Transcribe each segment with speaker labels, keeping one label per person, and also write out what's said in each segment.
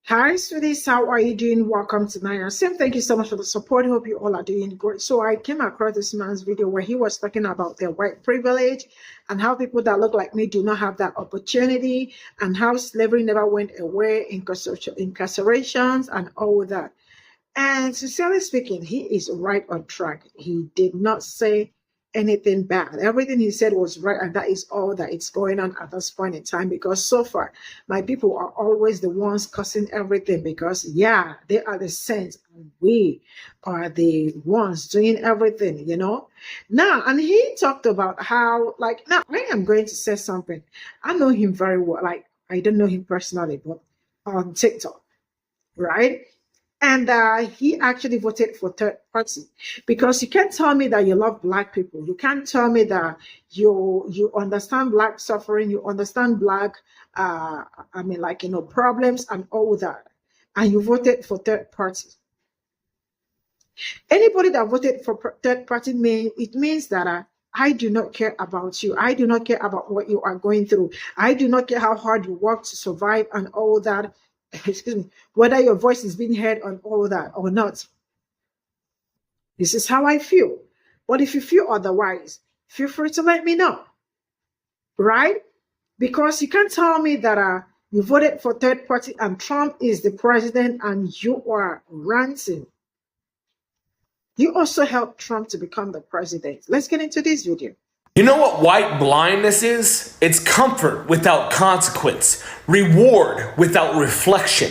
Speaker 1: Hi, sweeties. How are you doing? Welcome to Naya. Sim, thank you so much for the support. Hope you all are doing great. So I came across this man's video where he was talking about their white privilege and how people that look like me do not have that opportunity and how slavery never went away, incarcerations and all that. And sincerely speaking, he is right on track. He did not say anything bad. Everything he said was right, and that is all that is going on at this point in time. Because so far, my people are always the ones causing everything. Because yeah, they are the saints, and we are the ones doing everything. Now, and he talked about how, like, now I am going to say something. I know him very well. Like, I don't know him personally, but on TikTok, right? And he actually voted for third party because you can't tell me that you love black people. You can't tell me that you understand black suffering, you understand black, problems and all that, and you voted for third party. Anybody that voted for third party it means that I do not care about you. I do not care about what you are going through. I do not care how hard you work to survive and all that. Excuse me, whether your voice is being heard on all that or not. This is how I feel. But if you feel otherwise, feel free to let me know. Right? Because you can't tell me that you voted for third party and Trump is the president and you are ranting. You also helped Trump to become the president. Let's get into this video.
Speaker 2: You know what white blindness is? It's comfort without consequence, reward without reflection.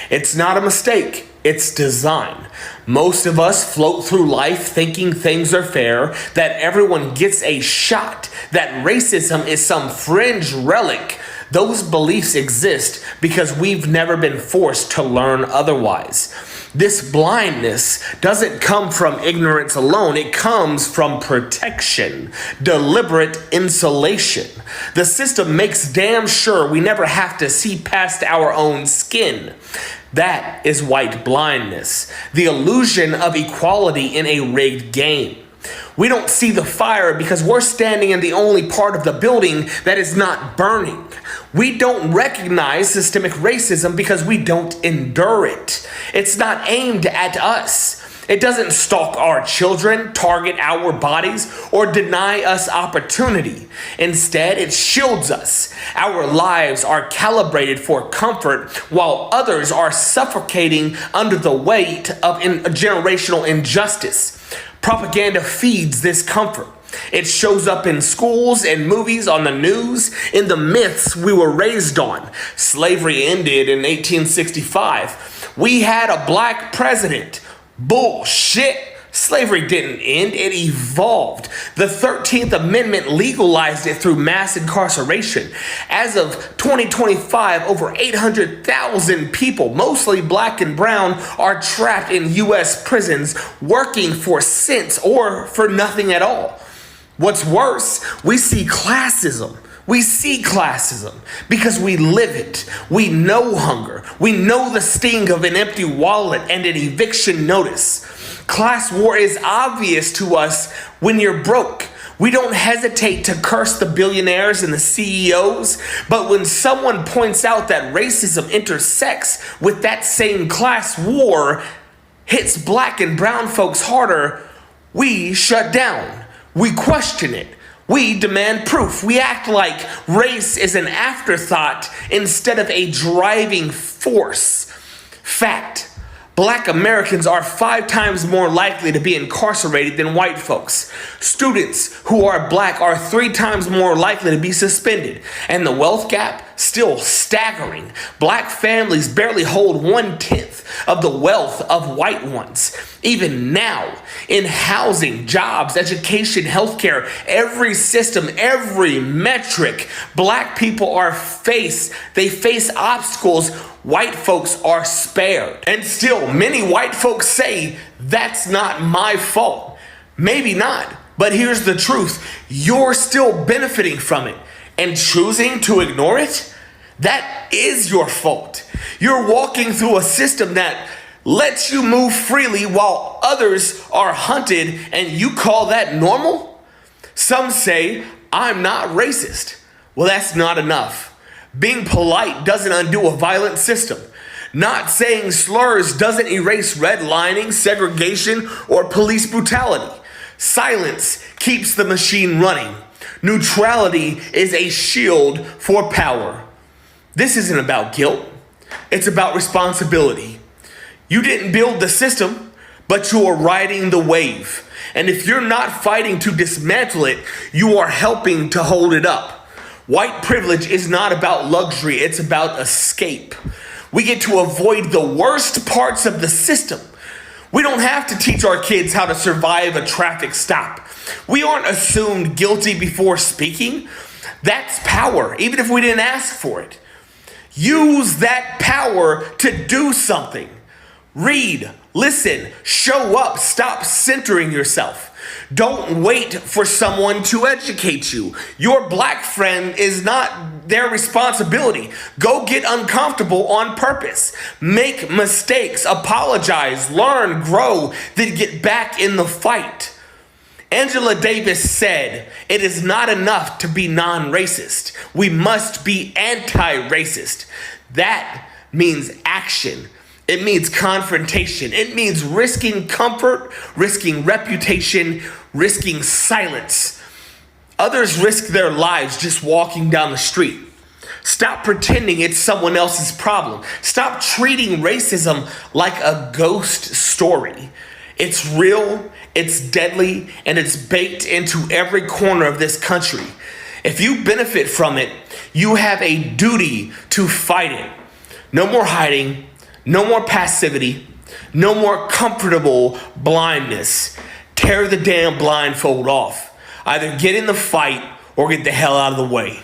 Speaker 2: It's not a mistake, it's design. Most of us float through life thinking things are fair, that everyone gets a shot, that racism is some fringe relic. Those beliefs exist because we've never been forced to learn otherwise. This blindness doesn't come from ignorance alone. It comes from protection, deliberate insulation. The system makes damn sure we never have to see past our own skin. That is white blindness, the illusion of equality in a rigged game. We don't see the fire because we're standing in the only part of the building that is not burning. We don't recognize systemic racism because we don't endure it. It's not aimed at us. It doesn't stalk our children, target our bodies, or deny us opportunity. Instead, it shields us. Our lives are calibrated for comfort while others are suffocating under the weight of generational injustice. Propaganda feeds this comfort. It shows up in schools and movies, on the news, in the myths we were raised on. Slavery ended in 1865. We had a black president. Bullshit. Slavery didn't end, it evolved. The 13th Amendment legalized it through mass incarceration. As of 2025, over 800,000 people, mostly black and brown, are trapped in U.S. prisons working for cents or for nothing at all. What's worse, we see classism. We see classism because we live it. We know hunger. We know the sting of an empty wallet and an eviction notice. Class war is obvious to us when you're broke. We don't hesitate to curse the billionaires and the CEOs, but when someone points out that racism intersects with that same class war, hits black and brown folks harder, we shut down. We question it. We demand proof. We act like race is an afterthought instead of a driving force. Fact. Black Americans are 5 times more likely to be incarcerated than white folks. Students who are black are 3 times more likely to be suspended. And the wealth gap, still staggering. Black families barely hold 1/10 of the wealth of white ones. Even now, in housing, jobs, education, healthcare, every system, every metric, black people they face obstacles white folks are spared. And still, many white folks say, that's not my fault. Maybe not, but here's the truth. You're still benefiting from it. And choosing to ignore it, that is your fault. You're walking through a system that lets you move freely while others are hunted, and you call that normal? Some say, I'm not racist. Well, that's not enough. Being polite doesn't undo a violent system. Not saying slurs doesn't erase redlining, segregation, or police brutality. Silence keeps the machine running. Neutrality is a shield for power. This isn't about guilt. It's about responsibility. You didn't build the system, but you are riding the wave. And if you're not fighting to dismantle it, you are helping to hold it up. White privilege is not about luxury, it's about escape. We get to avoid the worst parts of the system. We don't have to teach our kids how to survive a traffic stop. We aren't assumed guilty before speaking. That's power, even if we didn't ask for it. Use that power to do something. Read, listen, show up, stop centering yourself. Don't wait for someone to educate you. Your black friend is not their responsibility. Go get uncomfortable on purpose. Make mistakes, apologize, learn, grow, then get back in the fight. Angela Davis said, "It is not enough to be non-racist. We must be anti-racist." That means action. It means confrontation. It means risking comfort, risking reputation, risking silence. Others risk their lives just walking down the street. Stop pretending it's someone else's problem. Stop treating racism like a ghost story. It's real, it's deadly, and it's baked into every corner of this country. If you benefit from it, you have a duty to fight it. No more hiding. No more passivity. No more comfortable blindness. Tear the damn blindfold off. Either get in the fight or get the hell out of the way.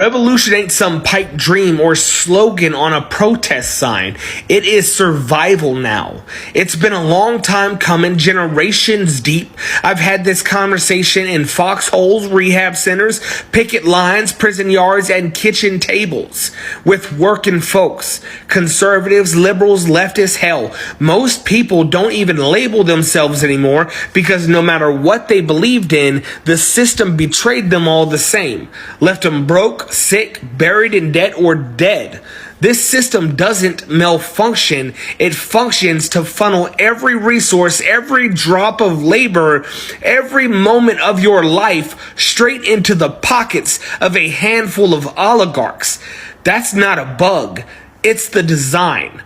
Speaker 2: Evolution ain't some pipe dream or slogan on a protest sign. It is survival now. It's been a long time coming, generations deep. I've had this conversation in foxholes, rehab centers, picket lines, prison yards, and kitchen tables with working folks, conservatives, liberals, leftists, hell. Most people don't even label themselves anymore because no matter what they believed in, the system betrayed them all the same. Left them broke, sick, buried in debt, or dead. This system doesn't malfunction. It functions to funnel every resource, every drop of labor, every moment of your life straight into the pockets of a handful of oligarchs. That's not a bug. It's the design.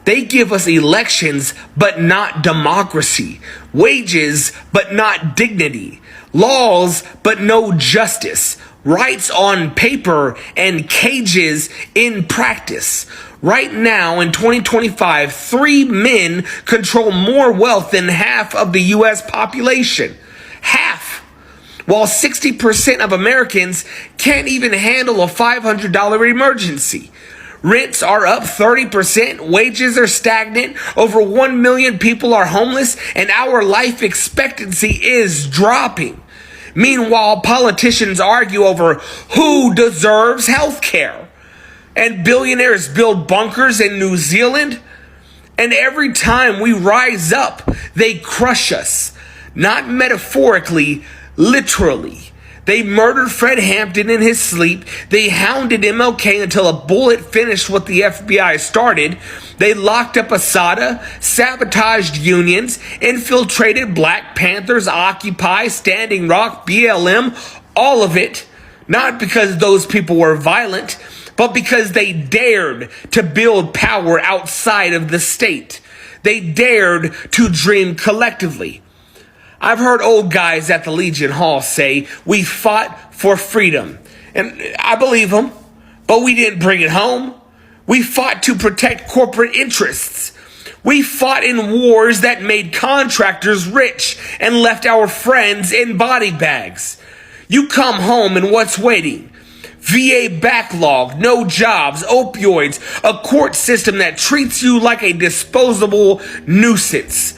Speaker 2: They give us elections, but not democracy. Wages, but not dignity. Laws, but no justice. Rights on paper and cages in practice. Right now in 2025, 3 men control more wealth than half of the U.S. population. Half. While 60% of Americans can't even handle a $500 emergency. Rents are up 30%, wages are stagnant, over 1 million people are homeless, and our life expectancy is dropping. Meanwhile, politicians argue over who deserves health care. And billionaires build bunkers in New Zealand. And every time we rise up, they crush us. Not metaphorically, literally. They murdered Fred Hampton in his sleep. They hounded MLK until a bullet finished what the FBI started. They locked up Asada, sabotaged unions, infiltrated Black Panthers, Occupy, Standing Rock, BLM, all of it. Not because those people were violent, but because they dared to build power outside of the state. They dared to dream collectively. I've heard old guys at the Legion Hall say, "We fought for freedom." And I believe them, but we didn't bring it home. We fought to protect corporate interests. We fought in wars that made contractors rich and left our friends in body bags. You come home and what's waiting? VA backlog, no jobs, opioids, a court system that treats you like a disposable nuisance.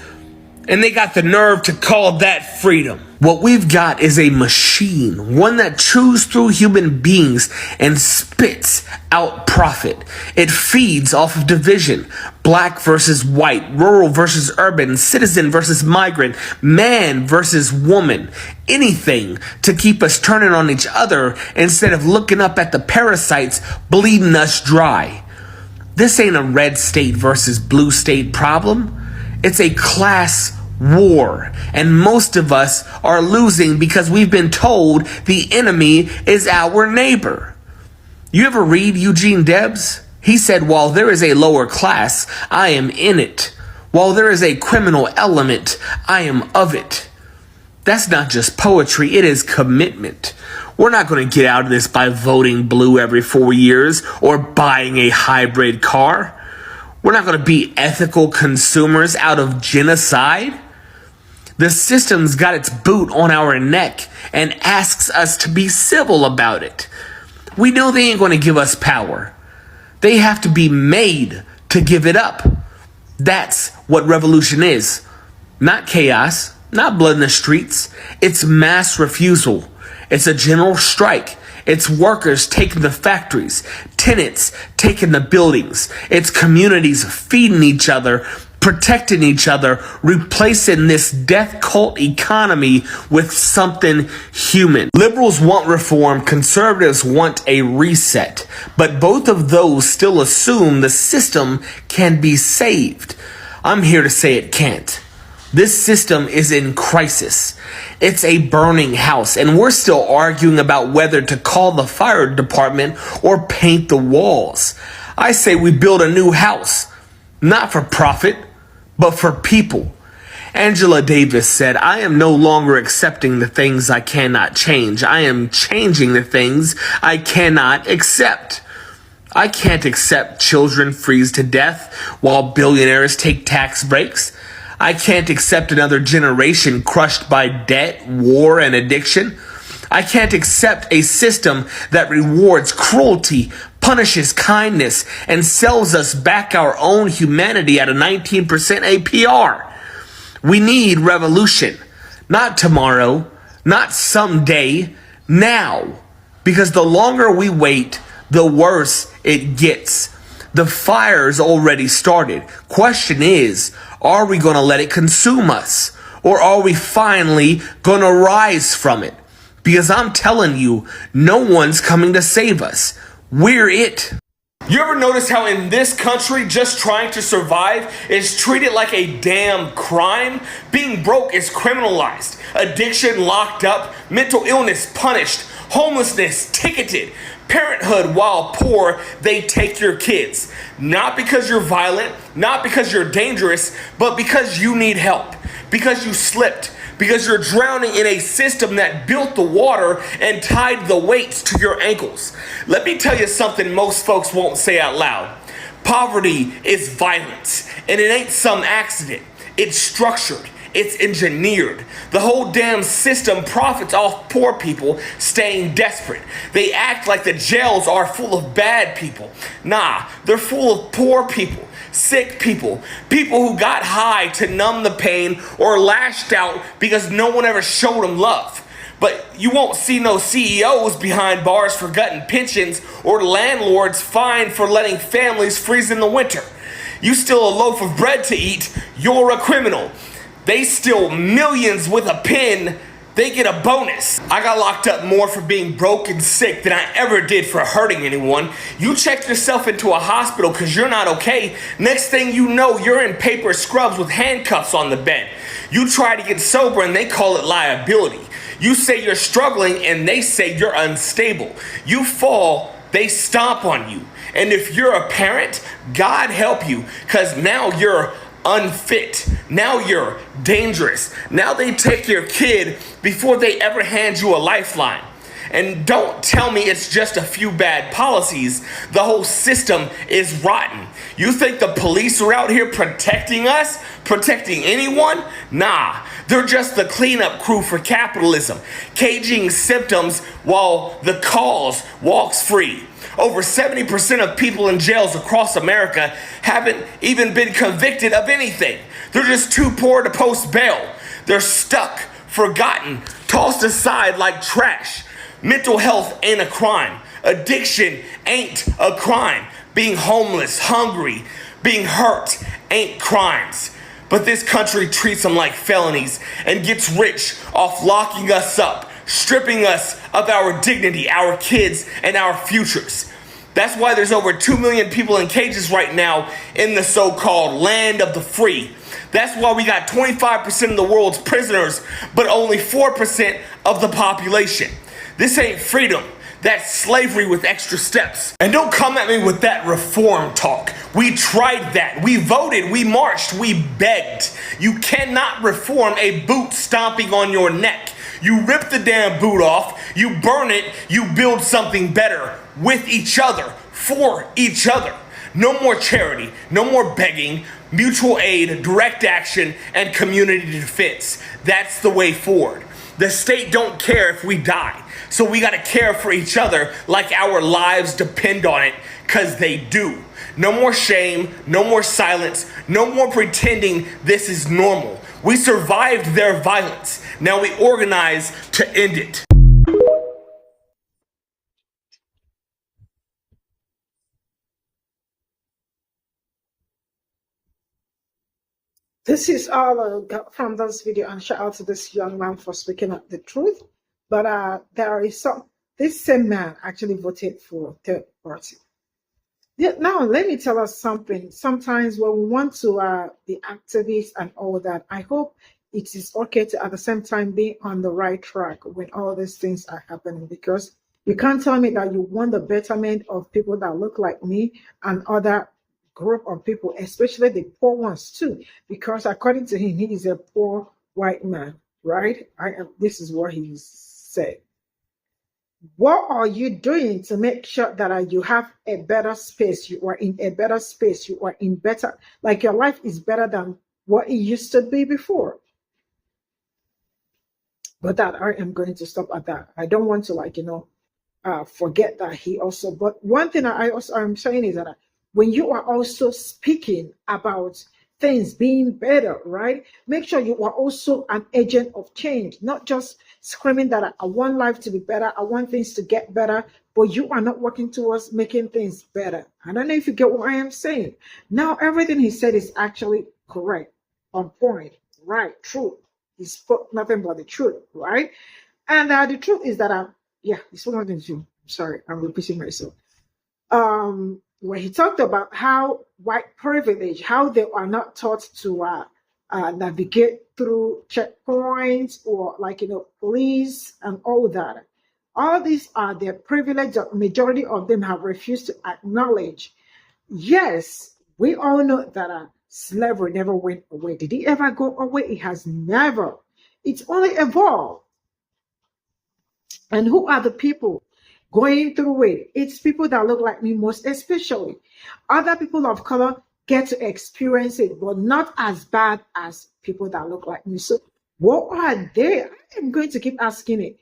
Speaker 2: And they got the nerve to call that freedom. What we've got is a machine, one that chews through human beings and spits out profit. It feeds off of division, black versus white, rural versus urban, citizen versus migrant, man versus woman, anything to keep us turning on each other instead of looking up at the parasites bleeding us dry. This ain't a red state versus blue state problem. It's a class war, and most of us are losing because we've been told the enemy is our neighbor. You ever read Eugene Debs? He said, while there is a lower class, I am in it. While there is a criminal element, I am of it. That's not just poetry, it is commitment. We're not going to get out of this by voting blue every 4 years or buying a hybrid car. We're not going to be ethical consumers out of genocide. The system's got its boot on our neck and asks us to be civil about it. We know they ain't going to give us power. They have to be made to give it up. That's what revolution is. Not chaos, not blood in the streets. It's mass refusal. It's a general strike. It's workers taking the factories, tenants taking the buildings. It's communities feeding each other, protecting each other, replacing this death cult economy with something human. Liberals want reform, conservatives want a reset, but both of those still assume the system can be saved. I'm here to say it can't. This system is in crisis. It's a burning house, and we're still arguing about whether to call the fire department or paint the walls. I say we build a new house, not for profit, but for people. Angela Davis said, I am no longer accepting the things I cannot change. I am changing the things I cannot accept. I can't accept children freeze to death while billionaires take tax breaks. I can't accept another generation crushed by debt, war, and addiction. I can't accept a system that rewards cruelty, punishes kindness, and sells us back our own humanity at a 19% APR. We need revolution. Not tomorrow, not someday, now. Because the longer we wait, the worse it gets. The fire's already started. Question is, are we going to let it consume us? Or are we finally going to rise from it? Because I'm telling you, no one's coming to save us. We're it. You ever notice how in this country, just trying to survive is treated like a damn crime? Being broke is criminalized. Addiction locked up. Mental illness punished. Homelessness ticketed. Parenthood, while poor, they take your kids. Not because you're violent, not because you're dangerous, but because you need help. Because you slipped. Because you're drowning in a system that built the water and tied the weights to your ankles. Let me tell you something most folks won't say out loud. Poverty is violence, and it ain't some accident. It's structured. It's engineered. The whole damn system profits off poor people staying desperate. They act like the jails are full of bad people. Nah, they're full of poor people, sick people, people who got high to numb the pain or lashed out because no one ever showed them love. But you won't see no CEOs behind bars for gutting pensions or landlords fined for letting families freeze in the winter. You steal a loaf of bread to eat, you're a criminal. They steal millions with a pen, they get a bonus. I got locked up more for being broke and sick than I ever did for hurting anyone. You checked yourself into a hospital because you're not okay. Next thing you know, you're in paper scrubs with handcuffs on the bed. You try to get sober and they call it liability. You say you're struggling and they say you're unstable. You fall, they stomp on you. And if you're a parent, God help you, because now you're unfit. Now you're dangerous. Now they take your kid before they ever hand you a lifeline. And don't tell me it's just a few bad policies. The whole system is rotten. You think the police are out here protecting us? Protecting anyone? Nah, they're just the cleanup crew for capitalism, caging symptoms while the cause walks free. Over 70% of people in jails across America haven't even been convicted of anything. They're just too poor to post bail. They're stuck forgotten, tossed aside like trash. Mental health ain't a crime. Addiction ain't a crime. Being homeless, hungry, being hurt ain't crimes. But this country treats them like felonies and gets rich off locking us up, stripping us of our dignity, our kids, and our futures. That's why there's over 2 million people in cages right now in the so-called land of the free. That's why we got 25% of the world's prisoners, but only 4% of the population. This ain't freedom. That's slavery with extra steps. And don't come at me with that reform talk. We tried that. We voted. We marched. We begged. You cannot reform a boot stomping on your neck. You rip the damn boot off. You burn it. You build something better with each other, for each other. No more charity. No more begging. Mutual aid, direct action, and community defense. That's the way forward. The state don't care if we die. So we gotta care for each other like our lives depend on it, cause they do. No more shame, no more silence, no more pretending this is normal. We survived their violence. Now we organize to end it.
Speaker 1: This is all I got from this video, and shout out to this young man for speaking up the truth. But there is this same man actually voted for third party. Yeah, now let me tell us something. Sometimes when we want to be activists and all that, I hope it is okay to at the same time be on the right track when all these things are happening, because you can't tell me that you want the betterment of people that look like me and other group of people, especially the poor ones too, because according to him, he is a poor white man, right? This is what he said. What are you doing to make sure that you have a better space? You are in a better space. You are in better, like your life is better than what it used to be before. But that I am going to stop at that. I don't want to forget that he also. But one thing I'm saying is that when you are also speaking about things being better, right? Make sure you are also an agent of change, not just screaming that I want life to be better, I want things to get better, but you are not working towards making things better. I don't know if you get what I am saying. Now, everything he said is actually correct, on point, right, true. He spoke nothing but the truth, right? And the truth is that, he spoke nothing to you. Sorry, I'm repeating myself. Where he talked about how white privilege, how they are not taught to navigate through checkpoints or police and all that. All these are their privilege that majority of them have refused to acknowledge. Yes, we all know that slavery never went away. Did it ever go away? It has never. It's only evolved. And who are the people going through it? It's people that look like me, most especially. Other people of color get to experience it, but not as bad as people that look like me. So what are they? I am going to keep asking,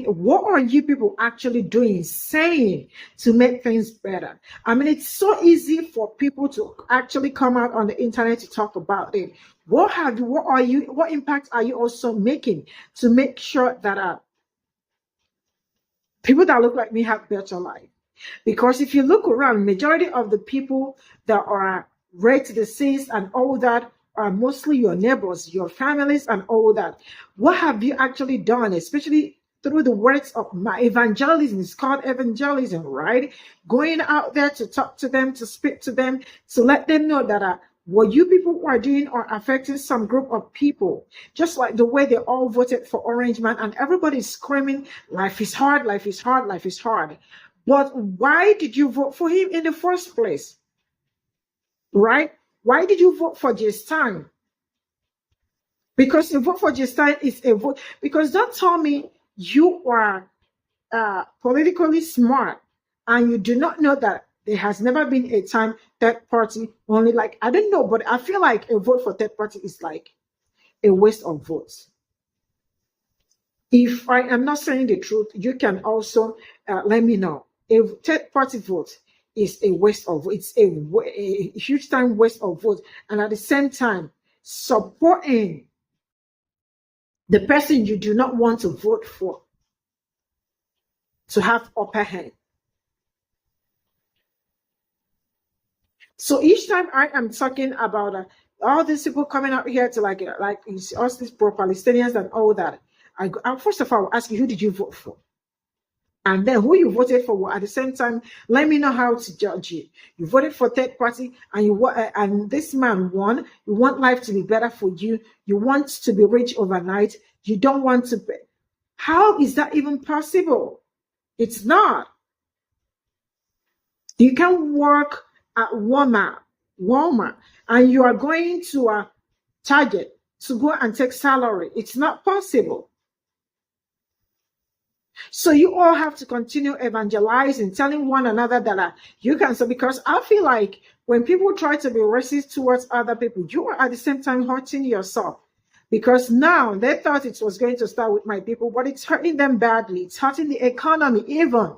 Speaker 1: what are you people actually doing, saying to make things better? I mean, it's so easy for people to actually come out on the internet to talk about it. What impact are you also making to make sure that people that look like me have better life? Because if you look around, majority of the people that are raped, deceased, and all that are mostly your neighbors, your families, and all that. What have you actually done, especially through the words of my evangelism? It's called evangelism, right? Going out there to talk to them, to speak to them, to let them know that what you people are doing are affecting some group of people. Just like the way they all voted for Orange Man and everybody's screaming, life is hard, life is hard, life is hard. But why did you vote for him in the first place? Right? Why did you vote for Justine? Because a vote for Justine is a vote. Because don't tell me you are politically smart and you do not know that there has never been a time third party only, like, I don't know, but I feel like a vote for third party is like a waste of votes. If I am not saying the truth, you can also let me know. A third party vote is a waste of, it's a huge time waste of votes, and at the same time supporting the person you do not want to vote for to have upper hand. So each time I am talking about all these people coming out here to like us, these pro-Palestinians and all that, I first of all ask you, who did you vote for? And then who you voted for at the same time, let me know how to judge you. You voted for third party and this man won. You want life to be better for you. You want to be rich overnight. You don't want to pay. How is that even possible? It's not. You can work at Walmart, and you are going to a Target to go and take salary. It's not possible. So you all have to continue evangelizing, telling one another that you can. So because I feel like when people try to be racist towards other people, you are at the same time hurting yourself. Because now they thought it was going to start with my people, but it's hurting them badly. It's hurting the economy even.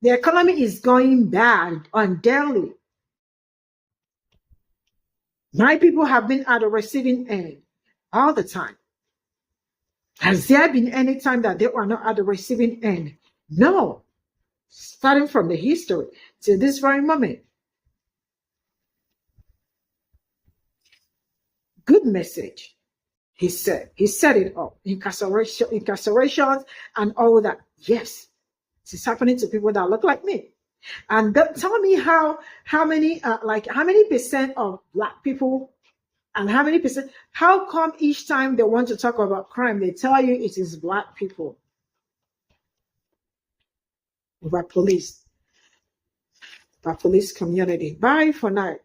Speaker 1: The economy is going bad on daily. My people have been at the receiving end all the time. Has there been any time that they are not at the receiving end? No. Starting from the history to this very moment. Good message. He said it all. Incarcerations and all that. Yes. It's happening to people that look like me. And tell me how many percent of Black people and how come each time they want to talk about crime, they tell you it is Black people over police community. Bye for now.